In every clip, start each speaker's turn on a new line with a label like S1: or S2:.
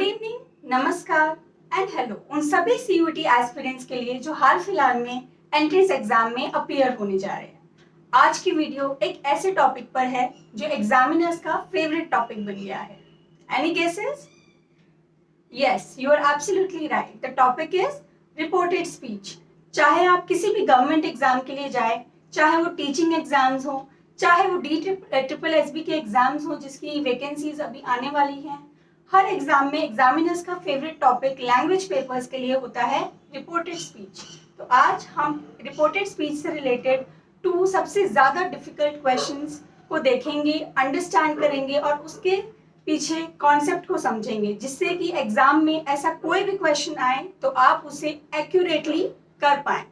S1: Evening, नमस्कार and hello उन सभी सीयूटी एस्पिरेंट्स के लिए जो हाल फिलहाल में एंट्रेंस एग्जाम में अपीयर होने जा रहे हैं। आज की वीडियो एक ऐसे टॉपिक पर है जो एग्जामिनर्स का फेवरेट टॉपिक बन गया है। Any guesses? Yes, you are absolutely right. The topic is reported speech. चाहे आप किसी भी गवर्नमेंट एग्जाम के लिए जाए, चाहे वो टीचिंग एग्जाम्स हो, चाहे वो ट्रिपल एसबी के एग्जाम्स हो जिसकी वैकेंसीज अभी आने वाली हैं, हर एग्जाम में एग्जामिनर्स का फेवरेट टॉपिक लैंग्वेज पेपर्स के लिए होता है रिपोर्टेड स्पीच। तो आज हम रिपोर्टेड स्पीच से रिलेटेड 2 सबसे ज़्यादा डिफिकल्ट क्वेश्चंस को देखेंगे, अंडरस्टैंड करेंगे और उसके पीछे कॉन्सेप्ट को समझेंगे, जिससे कि एग्जाम में ऐसा कोई भी क्वेश्चन आए तो आप उसे एक्यूरेटली कर पाएं।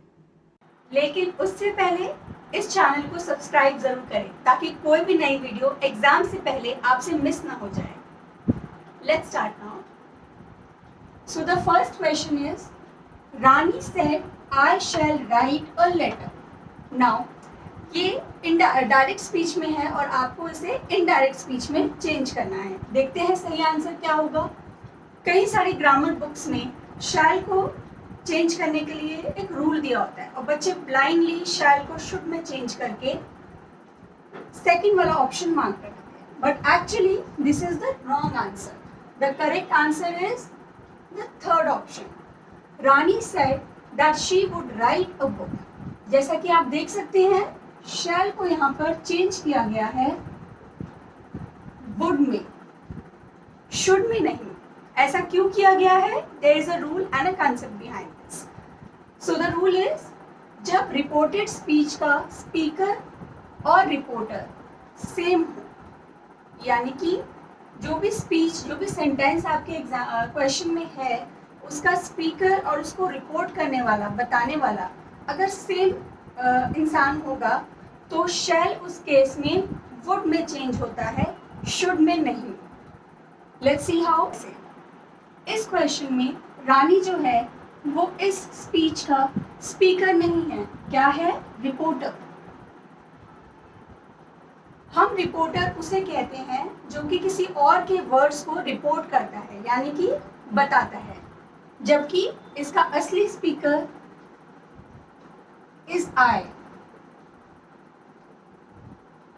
S1: लेकिन उससे पहले इस चैनल को सब्सक्राइब जरूर करें ताकि कोई भी नई वीडियो एग्जाम से पहले आपसे मिस ना हो जाए। Let's start now. So the first question is, Rani said, I shall write a letter. Now, ये डायरेक्ट स्पीच में है और आपको इसे इनडायरेक्ट स्पीच में चेंज करना है। देखते हैं सही आंसर क्या होगा। कई सारी ग्रामर बुक्स में शैल को चेंज करने के लिए एक रूल दिया होता है और बच्चे ब्लाइंडली शैल को शुड में चेंज करके सेकंड वाला ऑप्शन मार्क करते हैं, but actually this is the wrong answer. The correct answer is the third option. Rani said that she would write a book. जैसा कि आप देख सकते हैं, shall को यहाँ पर चेंज किया गया है would में, should में नहीं। ऐसा क्यों किया गया है? There is a rule and a concept behind this. So the rule is, जब रिपोर्टेड स्पीच का स्पीकर और रिपोर्टर सेम हो, यानी कि जो भी स्पीच, जो भी सेंटेंस आपके क्वेश्चन में है, उसका स्पीकर और उसको रिपोर्ट करने वाला, बताने वाला अगर सेम इंसान होगा तो शैल उस केस में वुड में चेंज होता है, शुड में नहीं। Let's see how. इस क्वेश्चन में रानी जो है वो इस स्पीच का स्पीकर नहीं है, क्या है? रिपोर्टर। हम रिपोर्टर उसे कहते हैं जो कि किसी और के वर्ड्स को रिपोर्ट करता है, यानी कि बताता है, जबकि इसका असली speaker is I.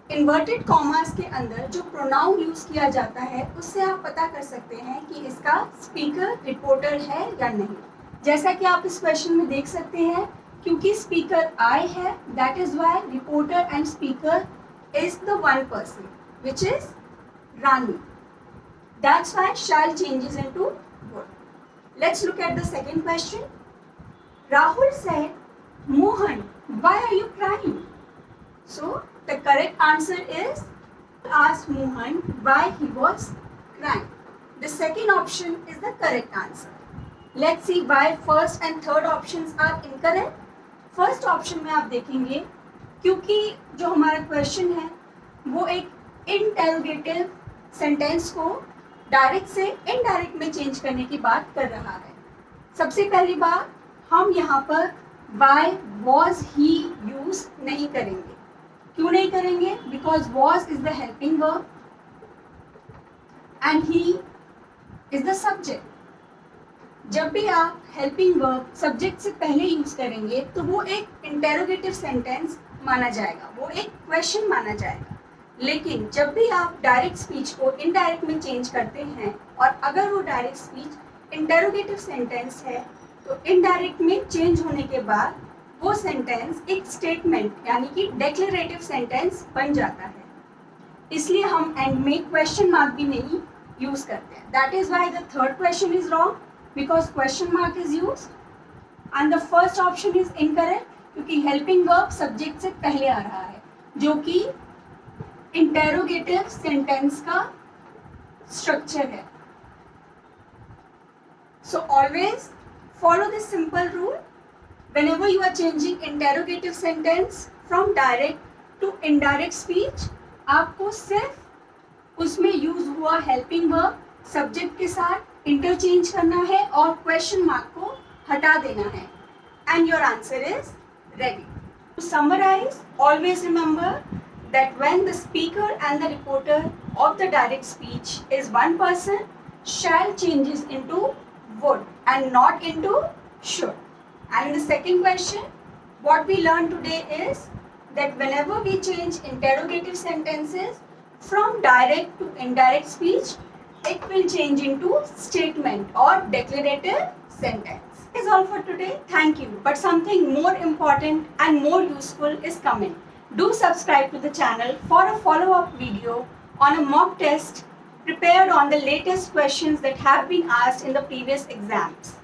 S1: Inverted commas के अंदर जो प्रोनाउन यूज किया जाता है उससे आप पता कर सकते हैं कि इसका स्पीकर रिपोर्टर है या नहीं। जैसा कि आप इस क्वेश्चन में देख सकते हैं, क्योंकि स्पीकर आई है, that is why reporter and speaker is the one person, which is Rani. That's why shall changes into would. Let's look at the second question. Rahul said, Mohan, why are you crying? So the correct answer is, asked Mohan why he was crying. The second option is the correct answer. Let's see why first and third options are incorrect. First option में आप देखेंगे, क्योंकि जो हमारा question है वो एक interrogative sentence को डायरेक्ट से इनडायरेक्ट में चेंज करने की बात कर रहा है। सबसे पहली बात, हम यहाँ पर why was he यूज नहीं करेंगे। क्यों नहीं करेंगे? Because was is the helping verb and he is the subject. जब भी आप हेल्पिंग वर्ब सब्जेक्ट से पहले यूज करेंगे तो वो एक इंटेरोगेटिव सेंटेंस माना जाएगा, वो एक क्वेश्चन माना जाएगा। लेकिन जब भी आप डायरेक्ट स्पीच को इनडायरेक्ट में चेंज करते हैं और अगर वो डायरेक्ट स्पीच इंटेरोगेटिव सेंटेंस है तो इनडायरेक्ट में चेंज होने के बाद वो सेंटेंस एक स्टेटमेंट यानी कि डिक्लेरेटिव सेंटेंस बन जाता है। इसलिए हम एंड में क्वेश्चन मार्क भी नहीं यूज करते हैं। That is why the third question is wrong, because question mark is use and the first option is incorrect, क्योंकि हेल्पिंग वर्ब सब्जेक्ट से पहले आ रहा है, जो कि इंटेरोगेटिव सेंटेंस का स्ट्रक्चर है। So always follow this simple rule. Whenever you are changing interrogative sentence from direct to indirect speech, आपको सिर्फ उसमें यूज हुआ हेल्पिंग वर्ब सब्जेक्ट के साथ इंटरचेंज करना है और क्वेश्चन मार्क को हटा देना है, and your answer is ready. To summarize, always remember that when the speaker and the reporter of the direct speech is one person, shall changes into would and not into should. And in the second question, what we learned today is that whenever we change interrogative sentences from direct to indirect speech, it will change into statement or declarative sentence. That is all for today. Thank you. But something more important and more useful is coming. Do subscribe to the channel for a follow-up video on a mock test prepared on the latest questions that have been asked in the previous exams.